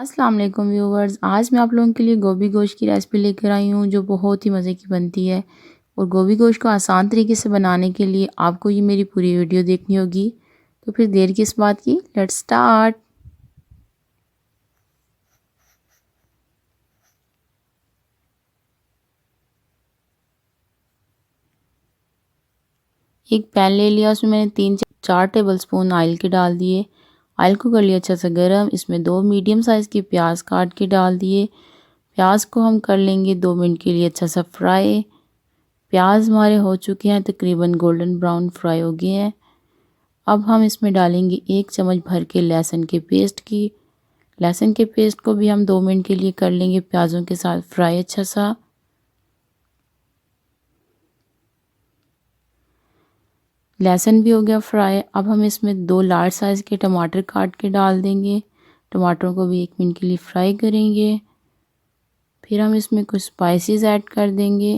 अस्सलाम वालेकुम व्यूवर्स। आज मैं आप लोगों के लिए गोभी गोश्त की रेसिपी लेकर आई हूँ जो बहुत ही मज़े की बनती है। और गोभी गोश्त को आसान तरीके से बनाने के लिए आपको ये मेरी पूरी वीडियो देखनी होगी। तो फिर देर किस बात की, लेट्स स्टार्ट। एक पैन ले लिया, उसमें मैंने 3-4 टेबलस्पून ऑयल के डाल दिए। ऑयल को कर लिया अच्छा सा गर्म। इसमें 2 मीडियम साइज़ के प्याज काट के डाल दिए। प्याज को हम कर लेंगे 2 मिनट के लिए अच्छा सा फ्राई। प्याज हमारे हो चुके हैं, तकरीबन गोल्डन ब्राउन फ्राई हो गए हैं। अब हम इसमें डालेंगे 1 चम्मच भर के लहसुन के पेस्ट की। लहसुन के पेस्ट को भी हम 2 मिनट के लिए कर लेंगे प्याज़ों के साथ फ्राई अच्छा सा। लहसुन भी हो गया फ्राई। अब हम इसमें 2 लार्ज साइज़ के टमाटर काट के डाल देंगे। टमाटरों को भी 1 मिनट के लिए फ्राई करेंगे। फिर हम इसमें कुछ स्पाइसेस ऐड कर देंगे।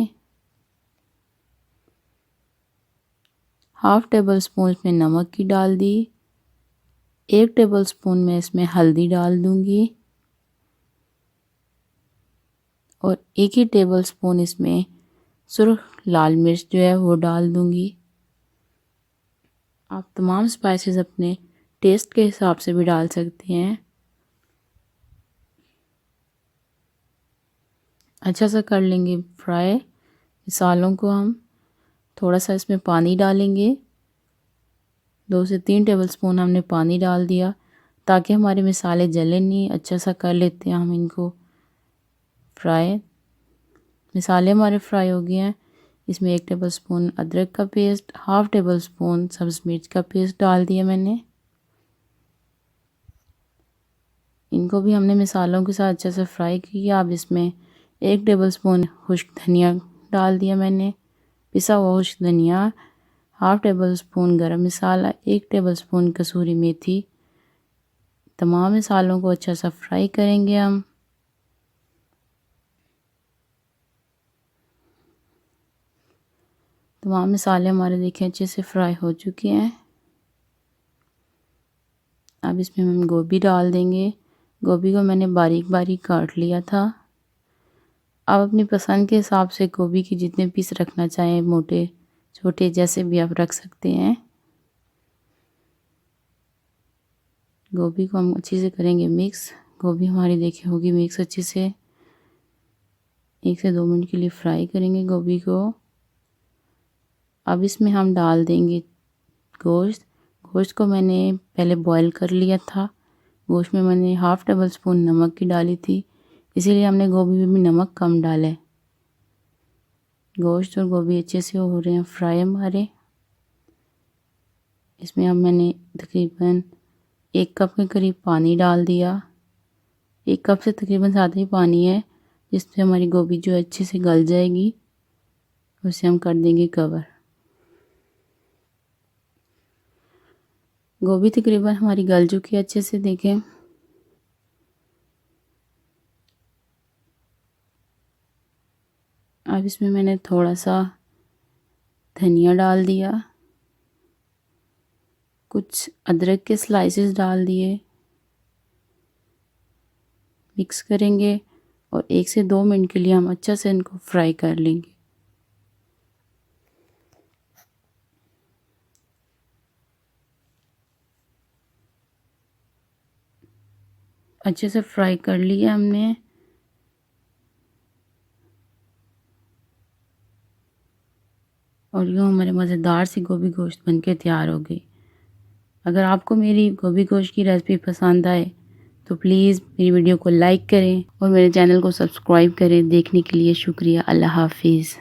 हाफ़ टेबल स्पून इसमें नमक की डाल दी। 1 टेबल स्पून में इसमें हल्दी डाल दूंगी और 1 ही टेबल स्पून इसमें सुर्ख लाल मिर्च जो है वो डाल दूंगी। आप तमाम स्पाइसेस अपने टेस्ट के हिसाब से भी डाल सकते हैं। अच्छा सा कर लेंगे फ्राई मसालों को। हम थोड़ा सा इसमें पानी डालेंगे। 2 से 3 टेबलस्पून हमने पानी डाल दिया ताकि हमारे मसाले जले नहीं। अच्छा सा कर लेते हैं हम इनको फ्राई। मसाले हमारे फ्राई हो गए हैं। इसमें 1 टेबलस्पून अदरक का पेस्ट, हाफ़ टेबल स्पून सब्ज़ मिर्च का पेस्ट डाल दिया मैंने। इनको भी हमने मसालों के साथ अच्छे से फ्राई किया। अब इसमें 1 टेबलस्पून खुश्क धनिया डाल दिया मैंने, पिसा हुआ खुश्क धनिया। हाफ़ टेबल स्पून गरम मसाला, 1 टेबल स्पून कसूरी मेथी। तमाम मसालों को अच्छा सा फ्राई करेंगे हम। तमाम मसाले हमारे देखें अच्छे से फ्राई हो चुके हैं। अब इसमें हम गोभी डाल देंगे। गोभी को मैंने बारीक बारीक काट लिया था। आप अपनी पसंद के हिसाब से गोभी के जितने पीस रखना चाहें, मोटे छोटे जैसे भी आप रख सकते हैं। गोभी को हम अच्छे से करेंगे मिक्स। गोभी हमारी देखिए होगी मिक्स अच्छे से। 1 से 2 मिनट के लिए फ्राई करेंगे गोभी को। अब इसमें हम डाल देंगे गोश्त। गोश्त को मैंने पहले बॉईल कर लिया था। गोश्त में मैंने हाफ़ टेबल स्पून नमक की डाली थी, इसीलिए हमने गोभी में भी नमक कम डाला है। गोश्त और गोभी अच्छे से हो रहे हैं फ्राई हमारे। इसमें अब मैंने तकरीबन 1 कप के करीब पानी डाल दिया। 1 कप से तकरीबन ज़्यादा ही पानी है, जिससे हमारी गोभी जो अच्छे से गल जाएगी। उसे हम कर देंगे कवर। गोभी तकरीबन हमारी गल चुकी है अच्छे से, देखें। अब इसमें मैंने थोड़ा सा धनिया डाल दिया, कुछ अदरक के स्लाइसेस डाल दिए। मिक्स करेंगे और 1 से 2 मिनट के लिए हम अच्छा से इनको फ्राई कर लेंगे। अच्छे से फ्राई कर लिया हमने। और यूँ हमारे मज़ेदार सी गोभी गोश्त बनके तैयार हो गई। अगर आपको मेरी गोभी गोश्त की रेसिपी पसंद आए तो प्लीज़ मेरी वीडियो को लाइक करें और मेरे चैनल को सब्सक्राइब करें। देखने के लिए शुक्रिया। अल्लाह हाफिज़।